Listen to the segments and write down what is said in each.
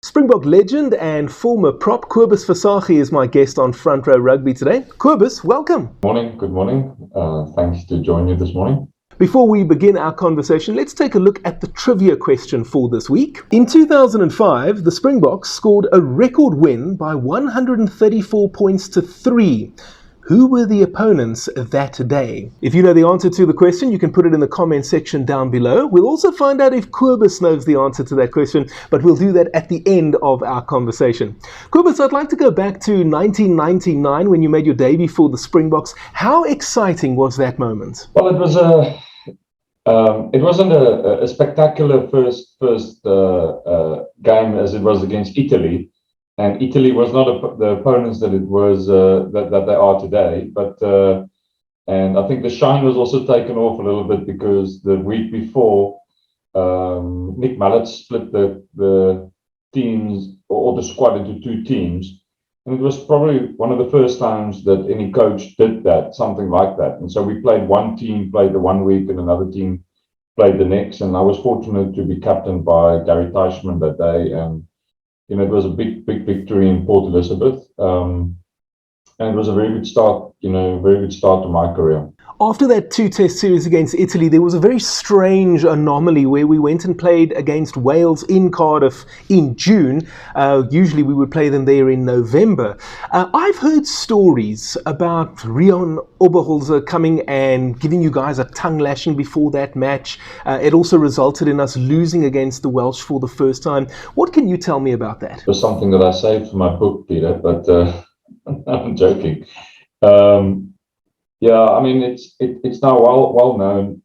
Springbok legend and former prop Cobus Visagie is my guest on Front Row Rugby today. Cobus, welcome. Good morning. Thanks to join you this morning. Before we begin our conversation, let's take a look at the trivia question for this week. In 2005, the Springboks scored a record win by 134 points to 3. Who were the opponents that day? If you know the answer to the question, you can put it in the comment section down below. We'll also find out if Cobus knows the answer to that question, but we'll do that at the end of our conversation. Cobus, I'd like to go back to 1999 when you made your debut for the Springboks. How exciting was that moment? Well, it wasn't a spectacular first game as it was against Italy. And Italy was not the opponents that it was that they are today, and I think the shine was also taken off a little bit because the week before, Mallett split the teams or the squad into two teams, and it was probably one of the first times that any coach did that, something like that. And so we played one team played the one week and another team played the next, and I was fortunate to be captained by Gary Teichmann that day, and it was a big victory in Port Elizabeth, and it was a very good start, to my career. After that two-test series against Italy, there was a very strange anomaly where we went and played against Wales in Cardiff in June. Usually we would play them there in November. I've heard stories about Rion Oberholzer coming and giving you guys a tongue lashing before that match. It also resulted in us losing against the Welsh for the first time. What can you tell me about that? It was something that I saved for my book, Peter, but I'm joking. Yeah, I mean it's now well known.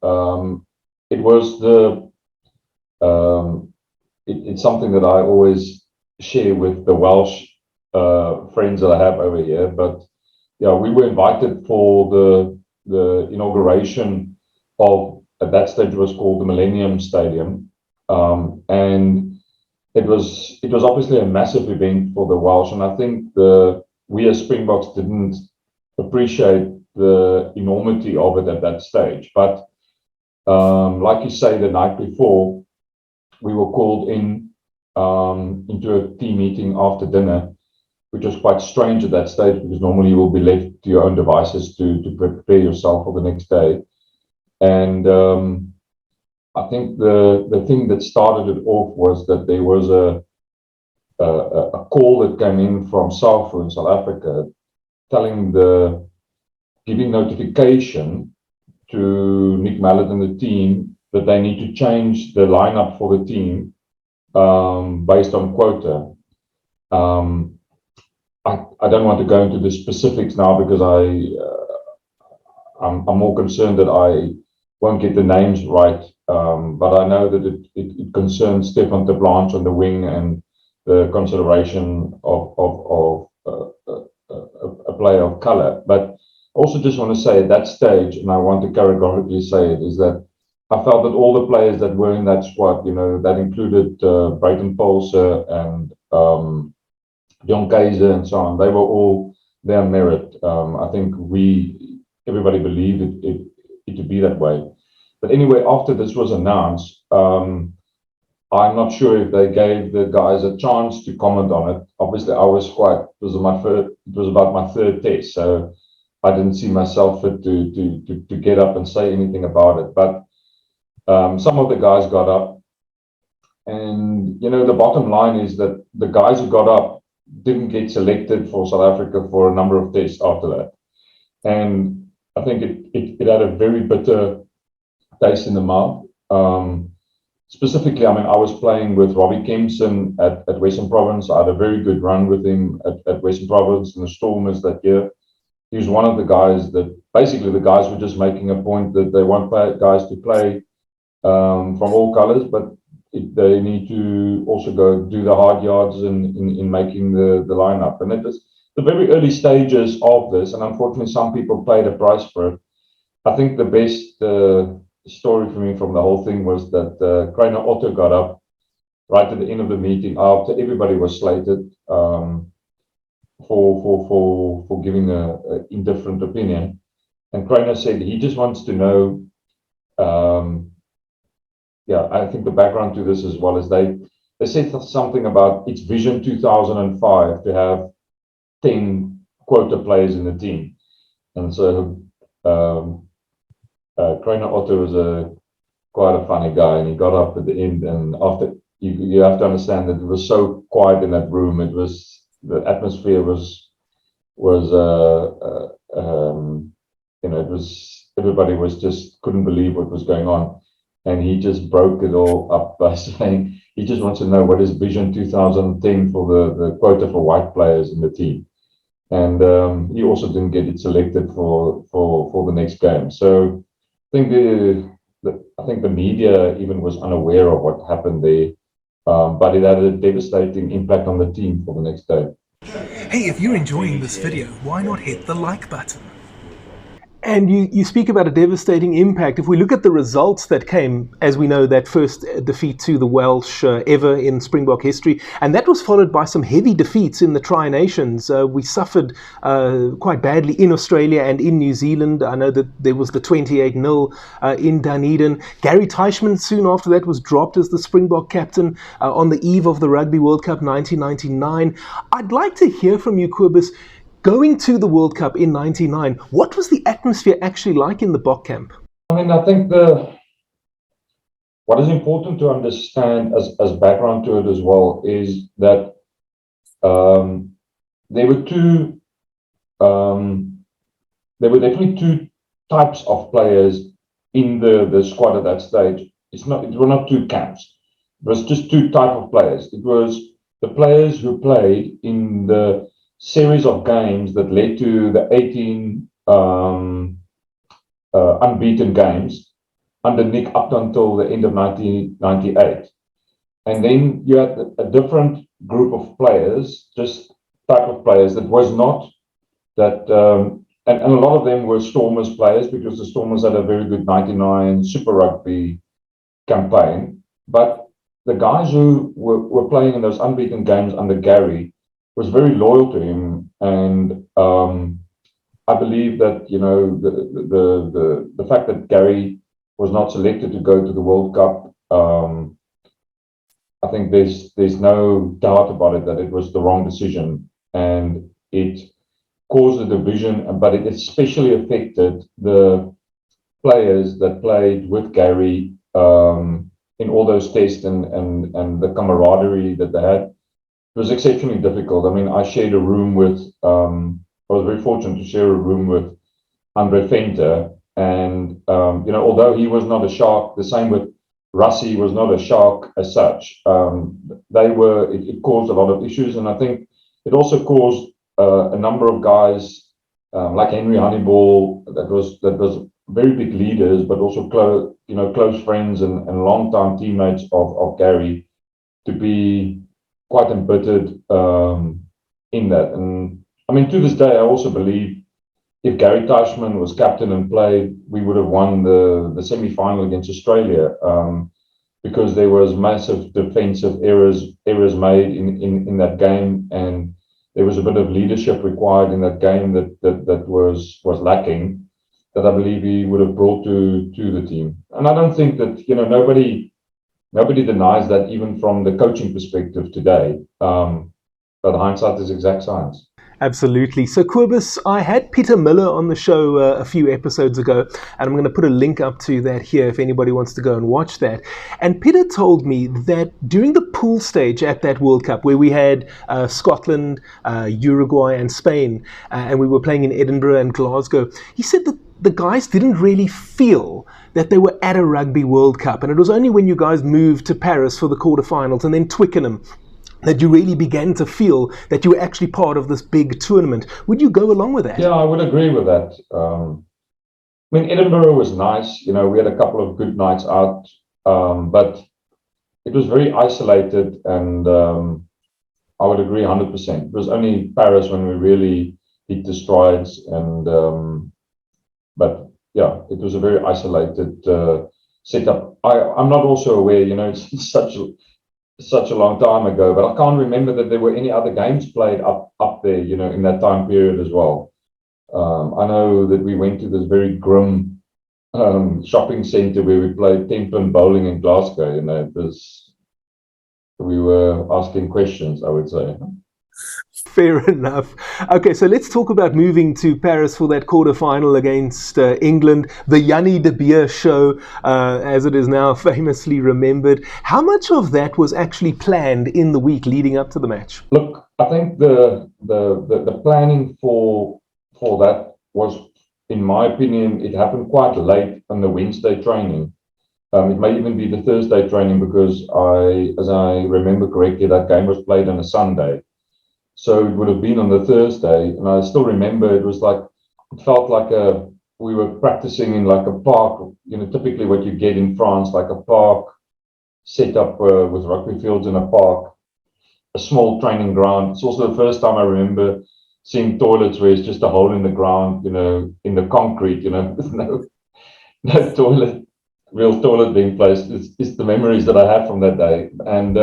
It was it's something that I always share with the Welsh friends that I have over here. But yeah, we were invited for the inauguration of, at that stage it was called the Millennium Stadium, and it was obviously a massive event for the Welsh, and I think we as Springboks didn't appreciate the enormity of it at that stage. But like you say, the night before, we were called into a team meeting after dinner, which was quite strange at that stage because normally you will be left to your own devices to prepare yourself for the next day. And I think the thing that started it off was that there was a call that came in from SAFU in South Africa giving notification to Nick Mallett and the team that they need to change the lineup for the team based on quota. I don't want to go into the specifics now because I'm more concerned that I won't get the names right. But I know that it concerns Stefan de Blanche on the wing and the consideration of a player of colour. But also just want to say at that stage, and I want to categorically say it, is that I felt that all the players that were in that squad, that included Brayton Paulse and John Kaiser and so on, they were all their merit. I think everybody believed it to be that way. But anyway, after this was announced, I'm not sure if they gave the guys a chance to comment on it. Obviously, it was about my third test, so I didn't see myself fit to get up and say anything about it. But some of the guys got up, and the bottom line is that the guys who got up didn't get selected for South Africa for a number of tests after that. And I think it had a very bitter taste in the mouth. Specifically, I mean, I was playing with Robbie Kempson at Western Province. I had a very good run with him at Western Province in the Stormers that year. He was one of the guys that basically the guys were just making a point that they want guys to play from all colours, but they need to also go do the hard yards in making the lineup. And it was the very early stages of this, and unfortunately some people paid a price for it. I think the best story for me from the whole thing was that Crainer Otto got up right at the end of the meeting after everybody was slated for giving an indifferent opinion, and Crainer said he just wants to know. I think the background to this as well is they they said something about its vision 2005 to have 10 quota players in the team. And so Krainer Otto was quite a funny guy, and he got up at the end, and after you have to understand that it was so quiet in that room. It was, the atmosphere was it was, everybody was just couldn't believe what was going on, and he just broke it all up by saying he just wants to know what is Vision 2010 for the quota for white players in the team, and he also didn't get it selected for the next game. So I think the media even was unaware of what happened there, but it had a devastating impact on the team for the next day. Hey, if you're enjoying this video, why not hit the like button? And you speak about a devastating impact. If we look at the results that came, as we know, that first defeat to the Welsh ever in Springbok history, and that was followed by some heavy defeats in the Tri-Nations. We suffered quite badly in Australia and in New Zealand. I know that there was the 28-0 in Dunedin. Gary Teichmann soon after that was dropped as the Springbok captain on the eve of the Rugby World Cup 1999. I'd like to hear from you, Cobus. Going to the World Cup in '99, what was the atmosphere actually like in the Bok camp? I mean, I think what is important to understand as background to it as well is that there were definitely two types of players in the squad at that stage. It were not two camps. It was just two types of players. It was the players who played in the series of games that led to the 18 unbeaten games under Nick up until the end of 1998. And then you had a different group of players, just type of players that was not that, and a lot of them were Stormers players, because the Stormers had a very good 99 Super Rugby campaign. But the guys who were playing in those unbeaten games under Gary was very loyal to him, and I believe that the fact that Gary was not selected to go to the World Cup, I think there's no doubt about it that it was the wrong decision, and it caused a division, but it especially affected the players that played with Gary in all those tests, and the camaraderie that they had. It was exceptionally difficult. I mean, I shared a room with, I was very fortunate to share a room with Andre Venter, and, although he was not a shark, the same with Rassie was not a shark as such. It caused a lot of issues, and I think it also caused a number of guys, like Henry Honeyball, that was very big leaders, but also close friends and long-time teammates of Gary, to be quite embittered in that. And I mean, to this day, I also believe if Gary Teichmann was captain and played, we would have won the semi-final against Australia, because there was massive defensive errors made in that game, and there was a bit of leadership required in that game that was lacking, that I believe he would have brought to the team. And I don't think that nobody denies that, even from the coaching perspective today. But hindsight is exact science. Absolutely. So, Cobus, I had Peter Miller on the show a few episodes ago, and I'm going to put a link up to that here if anybody wants to go and watch that. And Peter told me that during the pool stage at that World Cup, where we had Scotland, Uruguay, and Spain, and we were playing in Edinburgh and Glasgow, he said that the guys didn't really feel that they were at a Rugby World Cup. And it was only when you guys moved to Paris for the quarterfinals and then Twickenham that you really began to feel that you were actually part of this big tournament. Would you go along with that? Yeah, I would agree with that. I mean, Edinburgh was nice. We had a couple of good nights out, but it was very isolated, and I would agree 100%. It was only Paris when we really hit the strides, and but yeah, it was a very isolated setup. I'm not also aware, it's such a long time ago, but I can't remember that there were any other games played up there, in that time period as well. I know that we went to this very grim shopping centre where we played 10-pin bowling in Glasgow. It was asking questions, I would say. Fair enough. Okay, so let's talk about moving to Paris for that quarter-final against England, the Yanni de Beer show, as it is now famously remembered. How much of that was actually planned in the week leading up to the match? Look, I think the planning for that was, in my opinion, it happened quite late on the Wednesday training. It may even be the Thursday training because as I remember correctly, that game was played on a Sunday. So it would have been on the Thursday, and I still remember it felt like we were practicing in like a park, typically what you get in France, like a park set up with rugby fields in a park, a small training ground. It's also the first time I remember seeing toilets where it's just a hole in the ground, in the concrete, with no real toilet being placed. It's the memories that I have from that day. And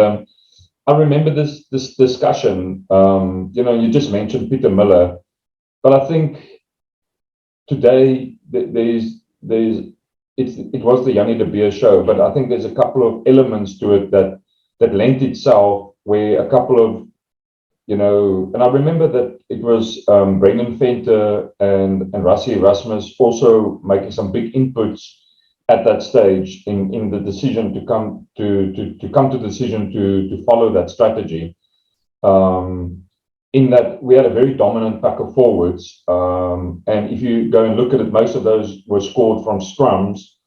I remember this discussion. You just mentioned Peter Miller, but I think today it was the Yanni de Beer show, but I think there's a couple of elements to it that lent itself where a couple of and I remember that it was Brendan Venter and Rassie Erasmus also making some big inputs at that stage in the decision to come to the decision to follow that strategy. In that we had a very dominant pack of forwards, and if you go and look at it, most of those were scored from scrums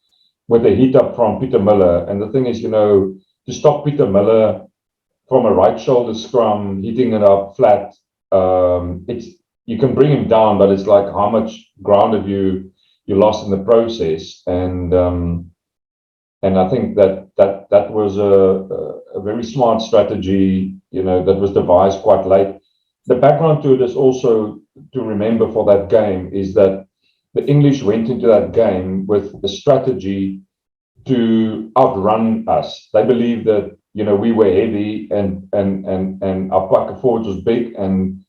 with a hit up from Peter Miller. And the thing is, to stop Peter Miller from a right shoulder scrum, hitting it up flat, you can bring him down, but it's like how much ground have you lost in the process. And I think that was a very smart strategy, that was devised quite late. The background to it is also to remember for that game is that the English went into that game with a strategy to outrun us. They believed that we were heavy and our pack of forwards was big, and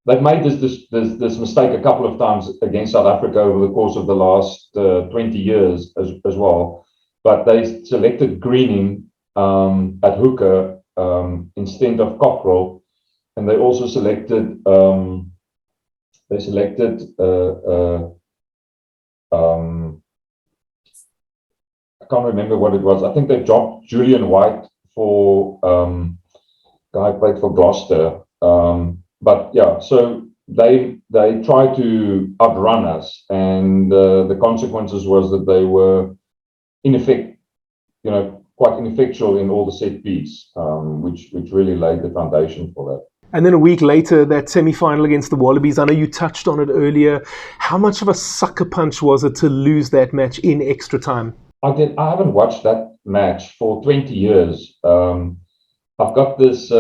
they've made this mistake a couple of times against South Africa over the course of the last 20 years as well. But they selected Greening at hooker instead of Cockrell, and they also selected I can't remember what it was. I think they dropped Julian White for guy played for Gloucester. But yeah, so they tried to outrun us, and the consequences was that they were in effect, quite ineffectual in all the set piece, which really laid the foundation for that. And then a week later, that semi-final against the Wallabies, I know you touched on it earlier. How much of a sucker punch was it to lose that match in extra time? I haven't watched that match for 20 years. I've got this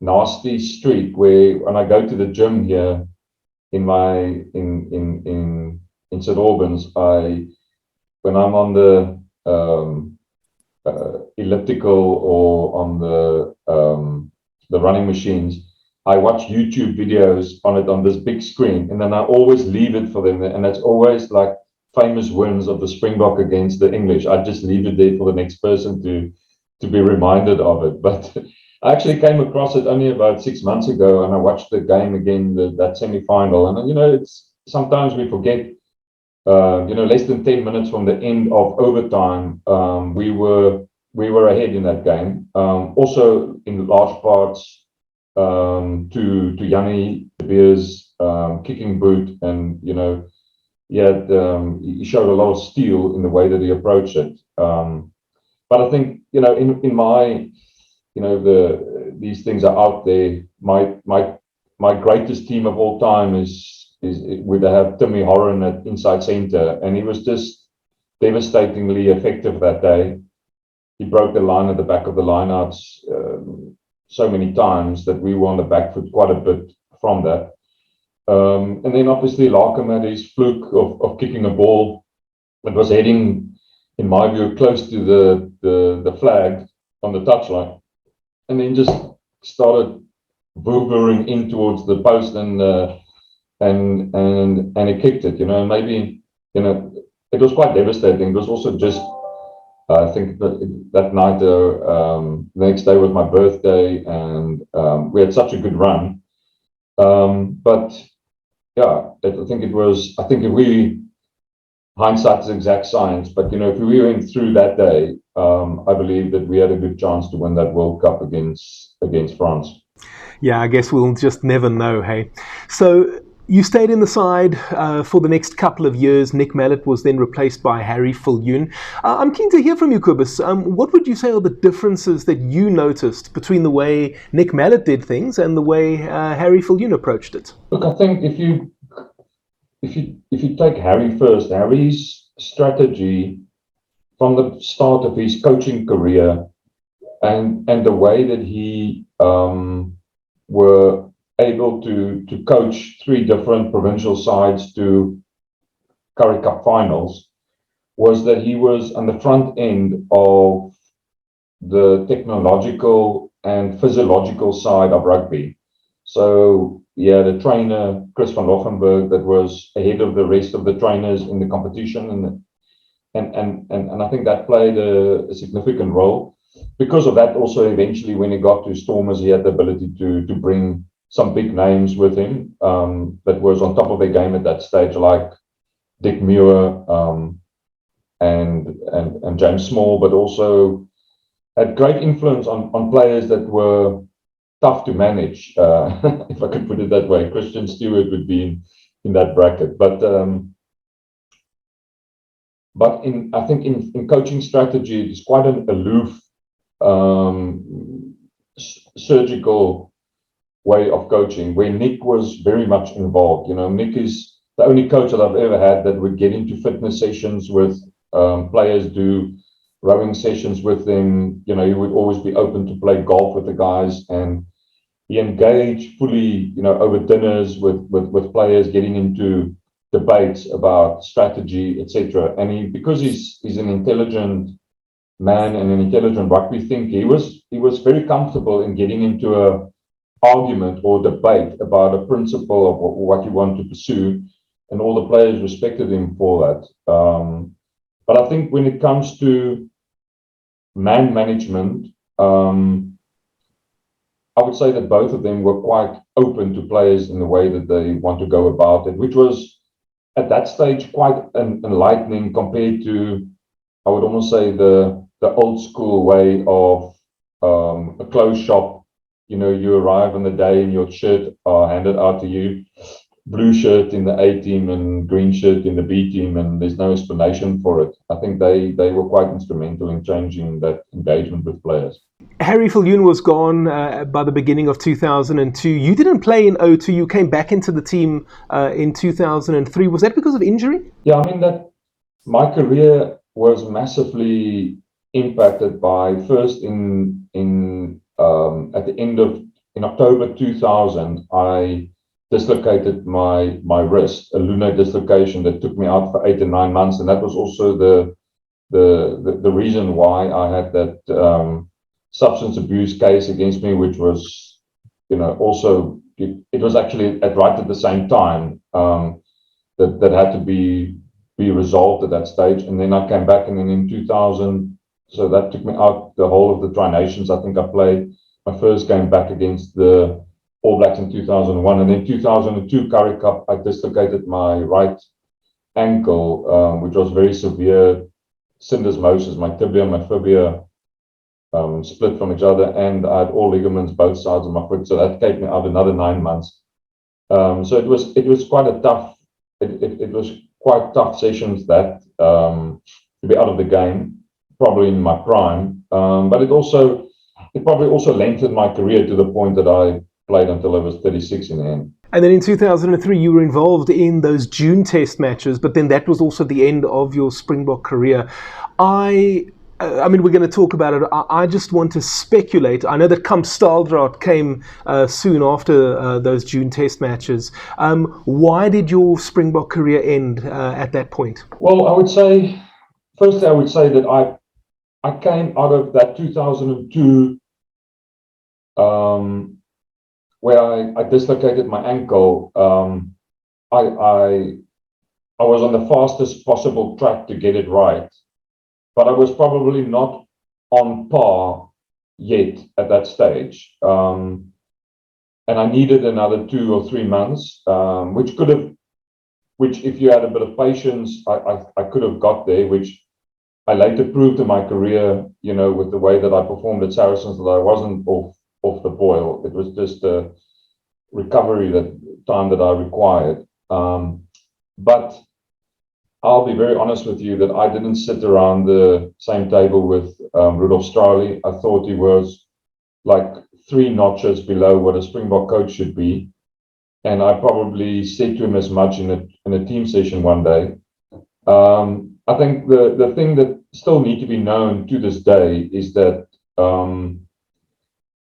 nasty streak where when I go to the gym here in St. Albans, when I'm on the elliptical or on the running machines, I watch YouTube videos on this big screen, and then I always leave it for them, and it's always like famous wins of the Springbok against the English. I just leave it there for the next person to be reminded of it. But I actually came across it only about 6 months ago, and I watched the game again, that semi-final. And it's sometimes we forget. Less than 10 minutes from the end of overtime, we were ahead in that game. Also, in large parts to Yanni de Beer's kicking boot, and he showed a lot of steel in the way that he approached it. But I think in my these things are out there. My greatest team of all time would have Timmy Horan at inside center, and he was just devastatingly effective that day. He broke the line at the back of the lineouts so many times that we were on the back foot quite a bit from that. And then obviously Larkham had his fluke of kicking a ball that was heading, in my view, close to the flag on the touchline, and then just started boobering in towards the post, and he kicked it. Maybe it was quite devastating. It was also just I think that night, the next day was my birthday, and we had such a good run. But yeah, I think if we, hindsight is exact science, but if we went through that day, I believe that we had a good chance to win that World Cup against France. Yeah, I guess we'll just never know, hey? So you stayed in the side for the next couple of years. Nick Mallett was then replaced by Harry Viljoen. I'm keen to hear from you, Cobus. What would you say are the differences that you noticed between the way Nick Mallett did things and the way Harry Viljoen approached it? Look, I think if you take Harry first, Harry's strategy from the start of his coaching career and the way that he were able to coach 3 different provincial sides to Currie Cup finals was that he was on the front end of the technological and physiological side of rugby. So yeah, the trainer Chris van Lochenberg that was ahead of the rest of the trainers in the competition, and I think that played a significant role. Because of that, also eventually when he got to Stormers, he had the ability to bring some big names with him that was on top of their game at that stage, like Dick Muir and James Small, but also had great influence on players that were tough to manage, if I could put it that way. Christian Stewart would be in that bracket, but I think in coaching strategy, it's quite an aloof, surgical way of coaching, where Nick was very much involved. Nick is the only coach that I've ever had that would get into fitness sessions with players, do rowing sessions with them. He would always be open to play golf with the guys, and he engaged fully, over dinners with players, getting into debates about strategy, etc. And because he's an intelligent man and an intelligent rugby thinker, he was very comfortable in getting into a argument or debate about a principle of what you want to pursue, and all the players respected him for that. But I think when it comes to man management, I would say that both of them were quite open to players in the way that they want to go about it, which was at that stage quite enlightening compared to, I would almost say, the old school way of a closed shop. You arrive on the day and your shirt are handed out to you, blue shirt in the A team and green shirt in the B team, and there's no explanation for it. I think they were quite instrumental in changing that engagement with players. Harry Viljoen was gone by the beginning of 2002. You didn't play in 2002. You came back into the team in 2003. Was that because of injury? Yeah, I mean, that my career was massively impacted by, first at the end of, in October 2000, I dislocated my wrist, a lunar dislocation that took me out for 8 to 9 months, and that was also the reason why I had that substance abuse case against me, which was, also it was actually right at the same time that had to be resolved at that stage. And then I came back, and then in 2000, so that took me out the whole of the Tri Nations. I think I played my first game back against the All Blacks in 2001, and then 2002 Currie Cup, I dislocated my right ankle, which was very severe syndesmosis. My tibia and my fibia split from each other, and I had all ligaments both sides of my foot, so that kept me out another 9 months. So it was quite a tough. It was quite tough sessions that to be out of the game, probably in my prime. But it probably also lengthened my career to the point that I played until I was 36 in the end. And then in 2003, you were involved in those June Test matches, but then that was also the end of your Springbok career. I mean, we're going to talk about it. I just want to speculate. I know that Kamp Staaldraad came soon after those June Test matches. Why did your Springbok career end at that point? Well, I would say that I came out of that 2002 where I dislocated my ankle. I was on the fastest possible track to get it right. but I was probably not on par yet at that stage. And I needed another 2 or 3 months, which if you had a bit of patience, I could have got there, which I later proved in my career, with the way that I performed at Saracens, that I wasn't off the boil. It was just a recovery time that I required. But I'll be very honest with you that I didn't sit around the same table with Rudolf Straeuli. I thought he was like 3 notches below what a Springbok coach should be. And I probably said to him as much in a team session one day. I think the thing that still need to be known to this day is that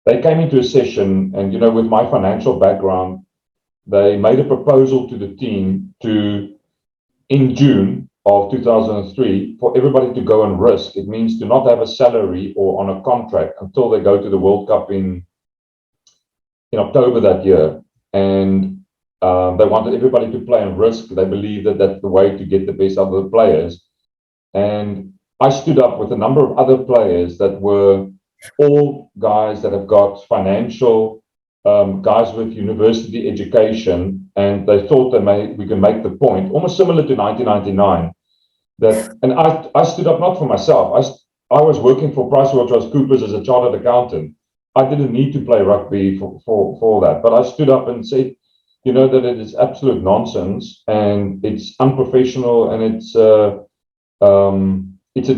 they came into a session, and with my financial background, they made a proposal to the team in June of 2003 for everybody to go and risk. It means to not have a salary or on a contract until they go to the World Cup in October that year. And they wanted everybody to play and risk. They believed that that's the way to get the best out of the players. And I stood up with a number of other players that were all guys that have got financial, guys with university education, and they thought we can make the point, almost similar to 1999, and I stood up not for myself. I was working for PricewaterhouseCoopers as a chartered accountant. I didn't need to play rugby for that, but I stood up and said, that it is absolute nonsense and it's unprofessional, and it's a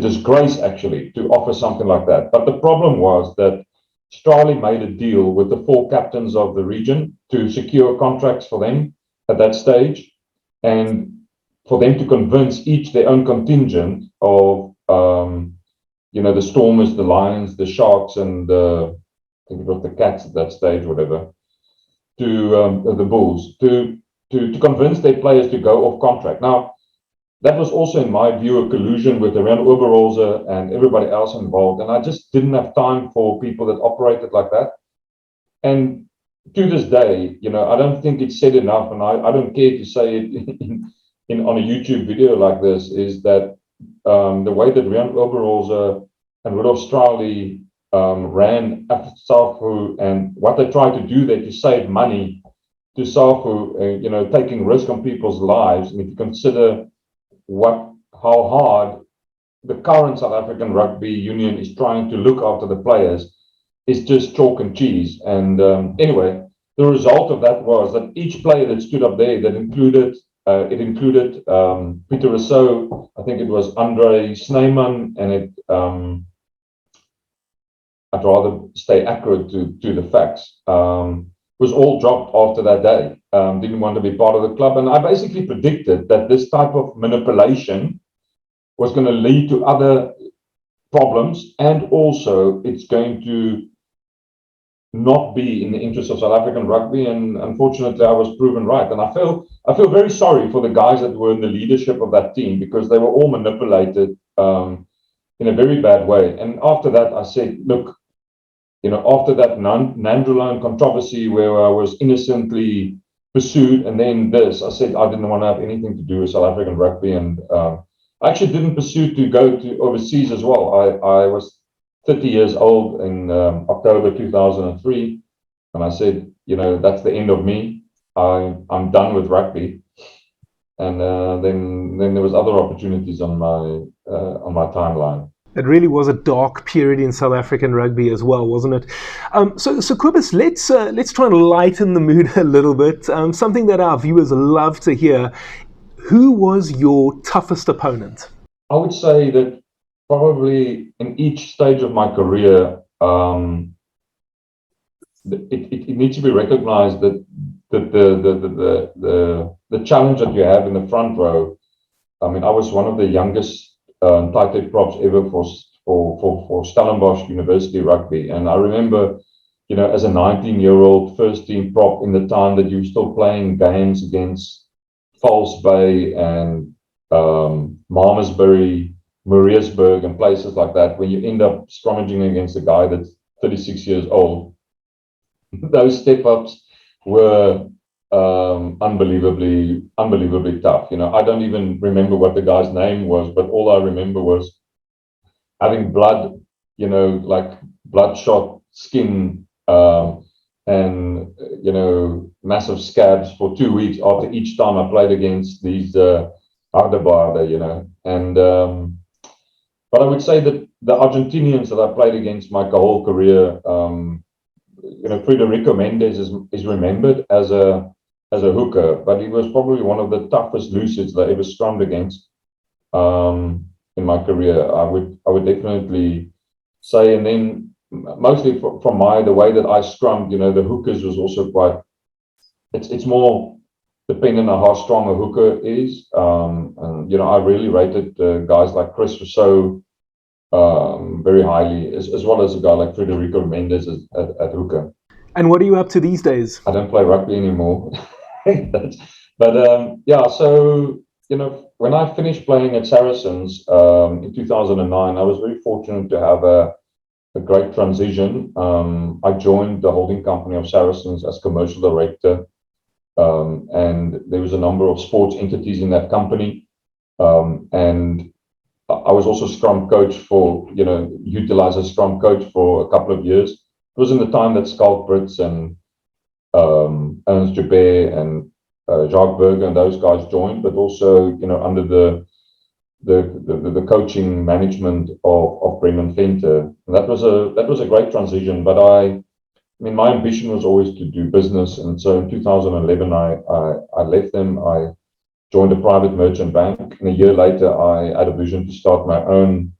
disgrace actually to offer something like that. But the problem was that Straeuli made a deal with the 4 captains of the region to secure contracts for them at that stage, and for them to convince each their own contingent of, the Stormers, the Lions, the Sharks, and I think it was the Cats at that stage, whatever, to the Bulls, to convince their players to go off contract. Now, that was also, in my view, a collusion with Rian Oberholzer and everybody else involved. And I just didn't have time for people that operated like that. And to this day, I don't think it's said enough, and I don't care to say it on a YouTube video like this, is that the way that Rian Oberholzer and Rudolf Straeuli ran after SAFU, and what they tried to do there to save money to SAFU, taking risk on people's lives. And if you consider how hard the current South African Rugby Union is trying to look after the players, is just chalk and cheese. And anyway, the result of that was that each player that stood up there, that included Peter Rousseau, I think it was Andre Snyman, and I'd rather stay accurate to the facts, was all dropped after that day. Didn't want to be part of the club. And I basically predicted that this type of manipulation was going to lead to other problems, and also it's going to not be in the interest of South African rugby. And unfortunately, I was proven right. And I feel very sorry for the guys that were in the leadership of that team, because they were all manipulated in a very bad way. And after that, I said, look, after that Nandrolone controversy where I was innocently pursued, and then this, I said I didn't want to have anything to do with South African rugby. And I actually didn't pursue to go to overseas as well. I was 30 years old in October 2003, and I said, that's the end of me. I'm done with rugby. And then there was other opportunities on my timeline. It really was a dark period in South African rugby as well, wasn't it? So Cobus, let's try and lighten the mood a little bit. Something that our viewers love to hear. Who was your toughest opponent? I would say that probably in each stage of my career, it needs to be recognized that the challenge that you have in the front row. I mean, I was one of the youngest tight props ever for Stellenbosch University Rugby. And I remember, as a 19-year-old first team prop, in the time that you were still playing games against False Bay and Malmesbury, Maritzburg, and places like that, when you end up scrummaging against a guy that's 36 years old, those step-ups were unbelievably tough. I don't even remember what the guy's name was, but all I remember was having blood, like bloodshot skin, and massive scabs for 2 weeks after each time I played against these Hardebaarden, and but I would say that the Argentinians that I played against my whole career, Federico Mendes is remembered as a hooker, but he was probably one of the toughest lucids that I ever scrummed against in my career. I would definitely say, and then mostly from the way that I scrummed, the hookers was also quite. It's more dependent on how strong a hooker is, and I really rated guys like Chris Rousseau very highly, as well as a guy like Federico Mendes at hooker. And what are you up to these days? I don't play rugby anymore. So when I finished playing at Saracens in 2009, I was very fortunate to have a great transition. I joined the holding company of Saracens as commercial director, and there was a number of sports entities in that company, and I was also scrum coach for, utilized as scrum coach for a couple of years. It was in the time that Schalk Brits and Ernst Joubert and Jacques Berger and those guys joined, but also, under the coaching management of Brendan Venter. And that was a great transition, but my ambition was always to do business. And so in 2011, I left them. I joined a private merchant bank. And a year later, I had a vision to start my own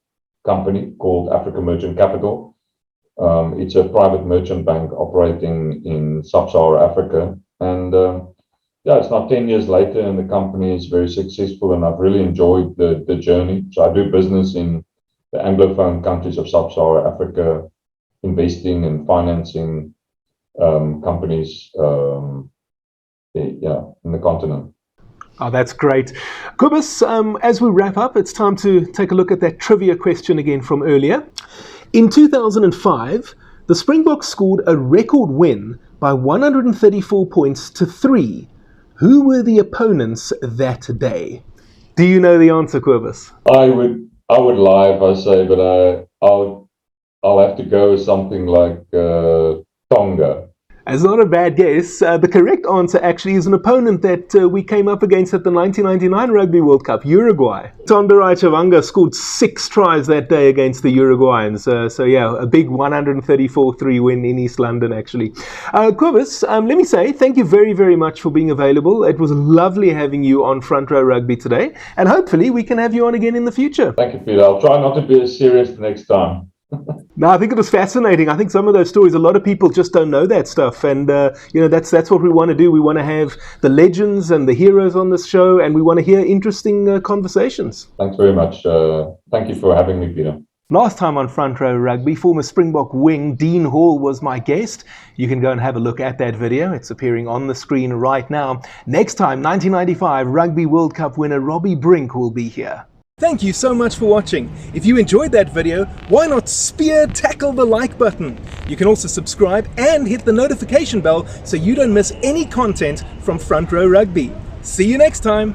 company called Africa Merchant Capital. It's a private merchant bank operating in sub-Saharan Africa. And it's now 10 years later, and the company is very successful, and I've really enjoyed the journey. So I do business in the Anglophone countries of sub-Saharan Africa, investing and financing companies in the continent. Oh, that's great. Cobus, as we wrap up, it's time to take a look at that trivia question again from earlier. In 2005, the Springboks scored a record win by 134 points to 3. Who were the opponents that day? Do you know the answer, Cobus? I would lie if I say, but I'll have to go with something like Tonga. It's not a bad guess. The correct answer actually is an opponent that we came up against at the 1999 Rugby World Cup, Uruguay. Tonderai Chavanga scored 6 tries that day against the Uruguayans. A big 134-3 win in East London, actually. Cobus, let me say thank you very, very much for being available. It was lovely having you on Front Row Rugby today, and hopefully we can have you on again in the future. Thank you, Peter. I'll try not to be as serious the next time. No, I think it was fascinating. I think some of those stories, a lot of people just don't know that stuff. And, that's what we want to do. We want to have the legends and the heroes on this show, and we want to hear interesting conversations. Thanks very much. Thank you for having me, Peter. Last time on Front Row Rugby, former Springbok wing Dean Hall was my guest. You can go and have a look at that video. It's appearing on the screen right now. Next time, 1995 Rugby World Cup winner Robbie Brink will be here. Thank you so much for watching. If you enjoyed that video, why not tackle the like button? You can also subscribe and hit the notification bell so you don't miss any content from Front Row Rugby. See you next time.